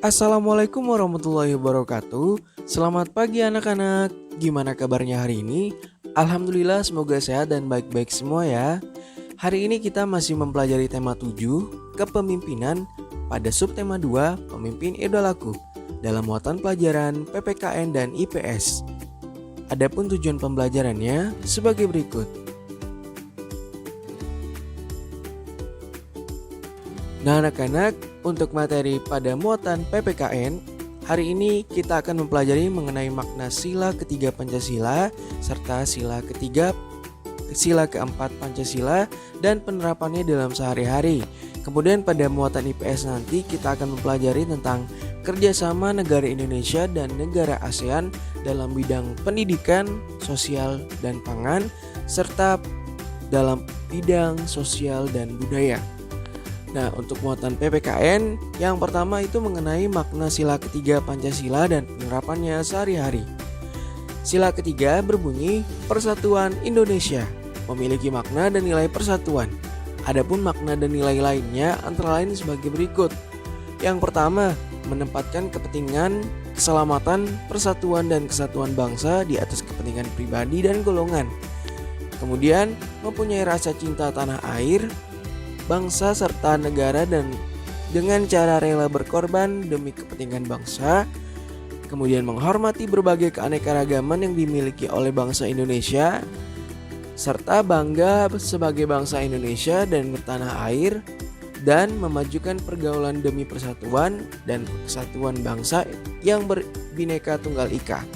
Assalamualaikum warahmatullahi wabarakatuh. Selamat pagi anak-anak. Gimana kabarnya hari ini? Alhamdulillah semoga sehat dan baik-baik semua ya. Hari ini kita masih mempelajari tema 7, kepemimpinan pada subtema 2, pemimpin idolaku, dalam muatan pelajaran PPKN dan IPS. Adapun tujuan pembelajarannya sebagai berikut. Nah anak-anak, untuk materi pada muatan PPKN, hari ini kita akan mempelajari mengenai makna sila ketiga Pancasila, serta sila keempat Pancasila, dan penerapannya dalam sehari-hari. Kemudian pada muatan IPS nanti kita akan mempelajari tentang kerjasama negara Indonesia dan negara ASEAN dalam bidang pendidikan, sosial, dan pangan, serta dalam bidang sosial dan budaya. Nah, untuk muatan PPKN, yang pertama itu mengenai makna sila ketiga Pancasila dan penerapannya sehari-hari. Sila ketiga berbunyi Persatuan Indonesia, memiliki makna dan nilai persatuan. Adapun makna dan nilai lainnya antara lain sebagai berikut. Yang pertama, menempatkan kepentingan, keselamatan, persatuan dan kesatuan bangsa di atas kepentingan pribadi dan golongan. Kemudian, mempunyai rasa cinta tanah air, bangsa serta negara dan dengan cara rela berkorban demi kepentingan bangsa. Kemudian menghormati berbagai keanekaragaman yang dimiliki oleh bangsa Indonesia, serta bangga sebagai bangsa Indonesia dan bertanah air, dan memajukan pergaulan demi persatuan dan kesatuan bangsa yang berbineka tunggal ika.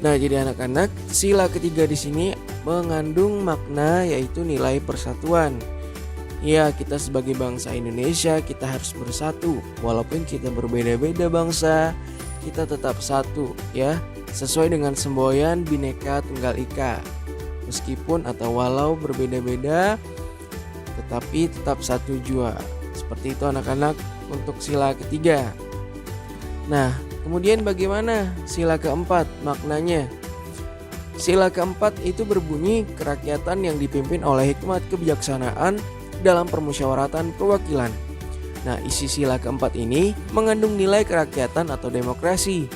Nah, jadi anak-anak, sila ketiga di sini mengandung makna yaitu nilai persatuan. Ya, kita sebagai bangsa Indonesia kita harus bersatu. Walaupun kita berbeda-beda bangsa, kita tetap satu ya, sesuai dengan semboyan Bhinneka Tunggal Ika. Meskipun atau walau berbeda-beda, tetapi tetap satu jua. Seperti itu anak-anak untuk sila ketiga. Nah, kemudian bagaimana sila keempat maknanya? Sila keempat itu berbunyi kerakyatan yang dipimpin oleh hikmat kebijaksanaan dalam permusyawaratan perwakilan. Nah, isi sila keempat ini mengandung nilai kerakyatan atau demokrasi.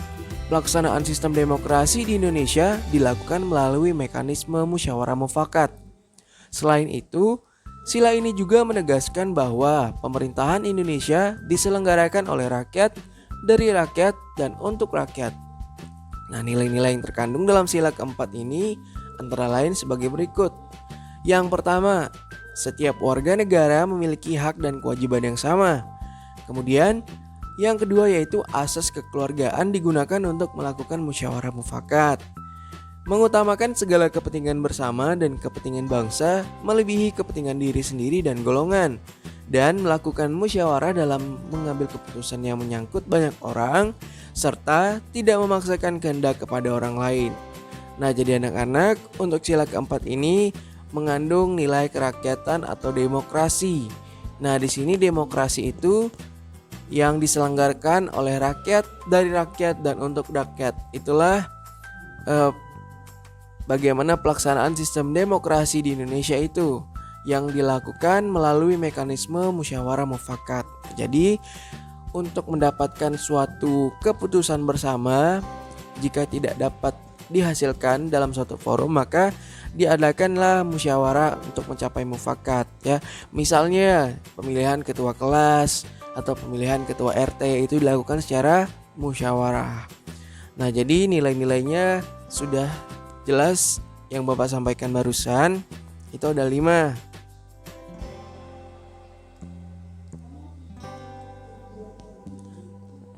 Pelaksanaan sistem demokrasi di Indonesia dilakukan melalui mekanisme musyawarah mufakat. Selain itu, sila ini juga menegaskan bahwa pemerintahan Indonesia diselenggarakan oleh rakyat, dari rakyat, dan untuk rakyat. Nah, nilai-nilai yang terkandung dalam sila keempat ini antara lain sebagai berikut. Yang pertama, setiap warga negara memiliki hak dan kewajiban yang sama. Kemudian, yang kedua yaitu asas kekeluargaan digunakan untuk melakukan musyawarah mufakat. Mengutamakan segala kepentingan bersama dan kepentingan bangsa melebihi kepentingan diri sendiri dan golongan. Dan melakukan musyawarah dalam mengambil keputusan yang menyangkut banyak orang, serta tidak memaksakan kehendak kepada orang lain. Nah, jadi anak-anak, untuk sila keempat ini mengandung nilai kerakyatan atau demokrasi. Nah, di sini demokrasi itu yang diselenggarakan oleh rakyat, dari rakyat, dan untuk rakyat. Itulah bagaimana pelaksanaan sistem demokrasi di Indonesia itu yang dilakukan melalui mekanisme musyawarah mufakat. Jadi, untuk mendapatkan suatu keputusan bersama, jika tidak dapat dihasilkan dalam suatu forum, maka diadakanlah musyawarah untuk mencapai mufakat ya. Misalnya pemilihan ketua kelas atau pemilihan ketua RT itu dilakukan secara musyawarah. Nah, jadi nilai-nilainya sudah jelas yang Bapak sampaikan barusan. Itu ada 5.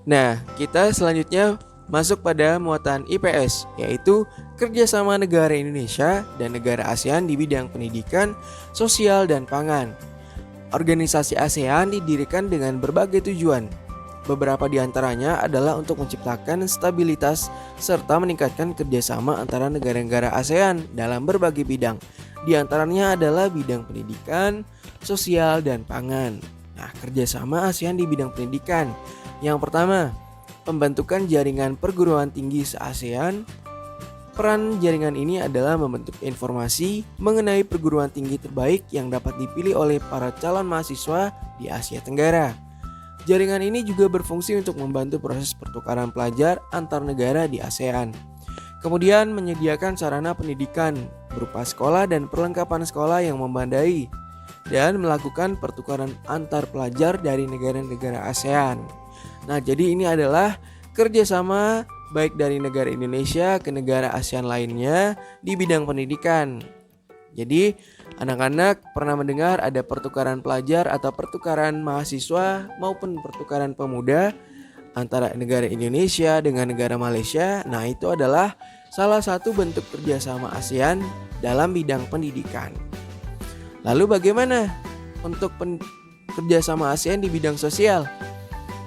Nah, kita selanjutnya masuk pada muatan IPS, yaitu kerjasama negara Indonesia dan negara ASEAN di bidang pendidikan, sosial, dan pangan. Organisasi ASEAN didirikan dengan berbagai tujuan. Beberapa di antaranya adalah untuk menciptakan stabilitas serta meningkatkan kerjasama antara negara-negara ASEAN dalam berbagai bidang. Di antaranya adalah bidang pendidikan, sosial, dan pangan. Nah, kerjasama ASEAN di bidang pendidikan. Yang pertama, pembentukan jaringan perguruan tinggi se-ASEAN. Peran jaringan ini adalah membentuk informasi mengenai perguruan tinggi terbaik yang dapat dipilih oleh para calon mahasiswa di Asia Tenggara. Jaringan ini juga berfungsi untuk membantu proses pertukaran pelajar antar negara di ASEAN. Kemudian menyediakan sarana pendidikan berupa sekolah dan perlengkapan sekolah yang memadai dan melakukan pertukaran antar pelajar dari negara-negara ASEAN. Nah, jadi ini adalah kerjasama baik dari negara Indonesia ke negara ASEAN lainnya di bidang pendidikan. Jadi, anak-anak pernah mendengar ada pertukaran pelajar atau pertukaran mahasiswa maupun pertukaran pemuda antara negara Indonesia dengan negara Malaysia. Nah, itu adalah salah satu bentuk kerjasama ASEAN dalam bidang pendidikan. Lalu bagaimana untuk kerjasama ASEAN di bidang sosial?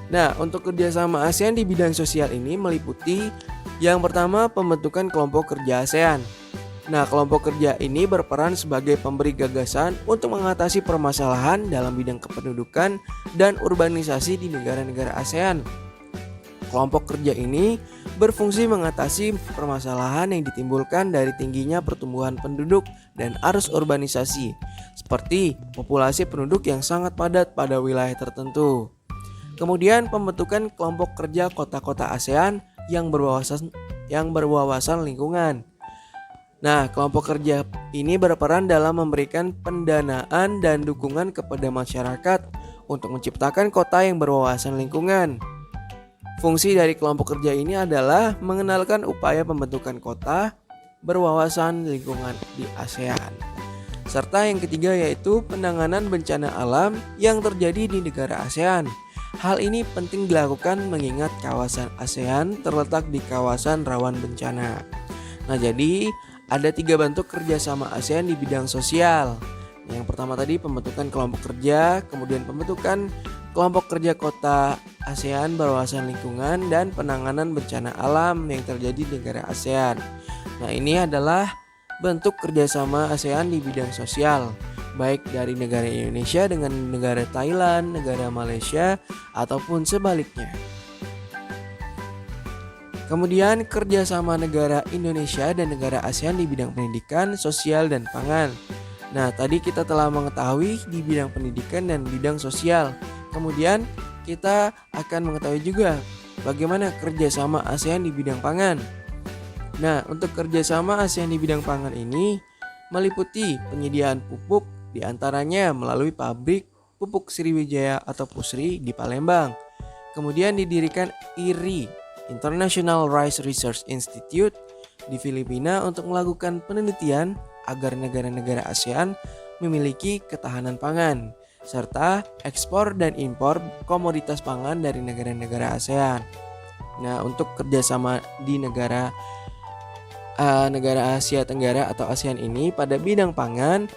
Nah, untuk kerjasama ASEAN di bidang sosial ini meliputi yang pertama pembentukan kelompok kerja ASEAN. Nah, kelompok kerja ini berperan sebagai pemberi gagasan untuk mengatasi permasalahan dalam bidang kependudukan dan urbanisasi di negara-negara ASEAN. Kelompok kerja ini berfungsi mengatasi permasalahan yang ditimbulkan dari tingginya pertumbuhan penduduk dan arus urbanisasi, seperti populasi penduduk yang sangat padat pada wilayah tertentu. Kemudian pembentukan kelompok kerja kota-kota ASEAN yang berwawasan lingkungan. Nah, kelompok kerja ini berperan dalam memberikan pendanaan dan dukungan kepada masyarakat untuk menciptakan kota yang berwawasan lingkungan. Fungsi dari kelompok kerja ini adalah mengenalkan upaya pembentukan kota berwawasan lingkungan di ASEAN. Serta yang ketiga yaitu penanganan bencana alam yang terjadi di negara ASEAN. Hal ini penting dilakukan mengingat kawasan ASEAN terletak di kawasan rawan bencana. Nah, jadi ada 3 bentuk kerjasama ASEAN di bidang sosial. Yang pertama tadi pembentukan kelompok kerja, kemudian pembentukan kelompok kerja kota ASEAN berwawasan lingkungan, dan penanganan bencana alam yang terjadi di negara ASEAN. Nah, ini adalah bentuk kerjasama ASEAN di bidang sosial, baik dari negara Indonesia dengan negara Thailand, negara Malaysia, ataupun sebaliknya. Kemudian kerjasama negara Indonesia dan negara ASEAN di bidang pendidikan, sosial, dan pangan. Nah, tadi kita telah mengetahui di bidang pendidikan dan bidang sosial. Kemudian kita akan mengetahui juga bagaimana kerjasama ASEAN di bidang pangan. Nah, untuk kerjasama ASEAN di bidang pangan ini meliputi penyediaan pupuk, diantaranya melalui pabrik pupuk Sriwijaya atau Pusri di Palembang. Kemudian didirikan IRI, International Rice Research Institute di Filipina untuk melakukan penelitian agar negara-negara ASEAN memiliki ketahanan pangan serta ekspor dan impor komoditas pangan dari negara-negara ASEAN. Nah, untuk kerjasama di negara Asia Tenggara atau ASEAN ini pada bidang pangan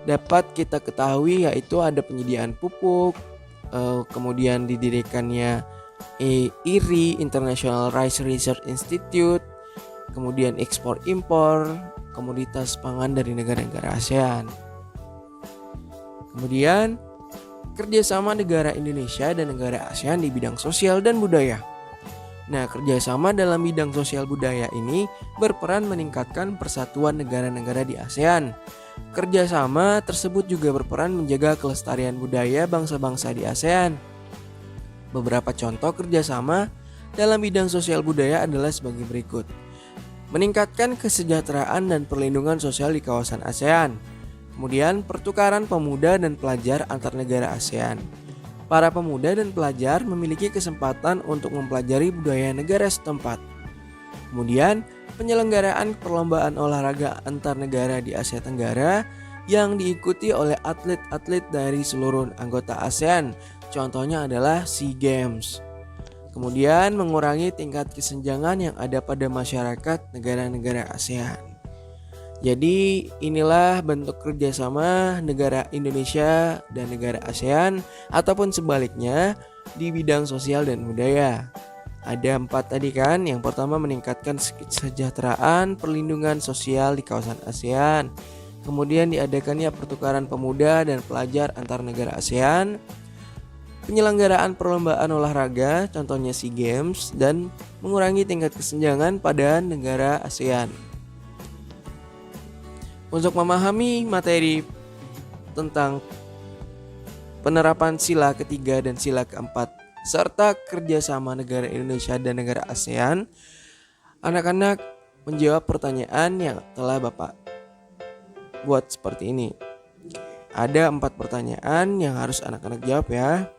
dapat kita ketahui yaitu ada penyediaan pupuk, kemudian didirikannya IRI, International Rice Research Institute, kemudian ekspor impor komoditas pangan dari negara-negara ASEAN. Kemudian kerjasama negara Indonesia dan negara ASEAN di bidang sosial dan budaya. Nah, kerjasama dalam bidang sosial budaya ini berperan meningkatkan persatuan negara-negara di ASEAN. Kerjasama tersebut juga berperan menjaga kelestarian budaya bangsa-bangsa di ASEAN. Beberapa contoh kerjasama dalam bidang sosial budaya adalah sebagai berikut. Meningkatkan kesejahteraan dan perlindungan sosial di kawasan ASEAN. Kemudian pertukaran pemuda dan pelajar antar negara ASEAN. Para pemuda dan pelajar memiliki kesempatan untuk mempelajari budaya negara setempat. Kemudian penyelenggaraan perlombaan olahraga antar negara di Asia Tenggara yang diikuti oleh atlet-atlet dari seluruh anggota ASEAN. Contohnya adalah SEA Games. Kemudian mengurangi tingkat kesenjangan yang ada pada masyarakat negara-negara ASEAN. Jadi inilah bentuk kerjasama negara Indonesia dan negara ASEAN ataupun sebaliknya di bidang sosial dan budaya. Ada 4 tadi kan. Yang pertama meningkatkan kesejahteraan, perlindungan sosial di kawasan ASEAN. Kemudian diadakannya pertukaran pemuda dan pelajar antar negara ASEAN. Penyelenggaraan perlombaan olahraga, contohnya SEA Games, dan mengurangi tingkat kesenjangan pada negara ASEAN. Untuk memahami materi tentang penerapan sila ketiga dan sila keempat serta kerjasama negara Indonesia dan negara ASEAN. Anak-anak menjawab pertanyaan yang telah Bapak buat seperti ini. Ada 4 pertanyaan yang harus anak-anak jawab ya.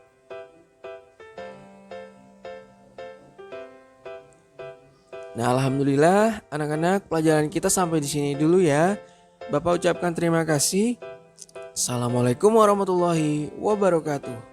Nah, alhamdulillah anak-anak pelajaran kita sampai di sini dulu ya. Bapak ucapkan terima kasih. Assalamualaikum warahmatullahi wabarakatuh.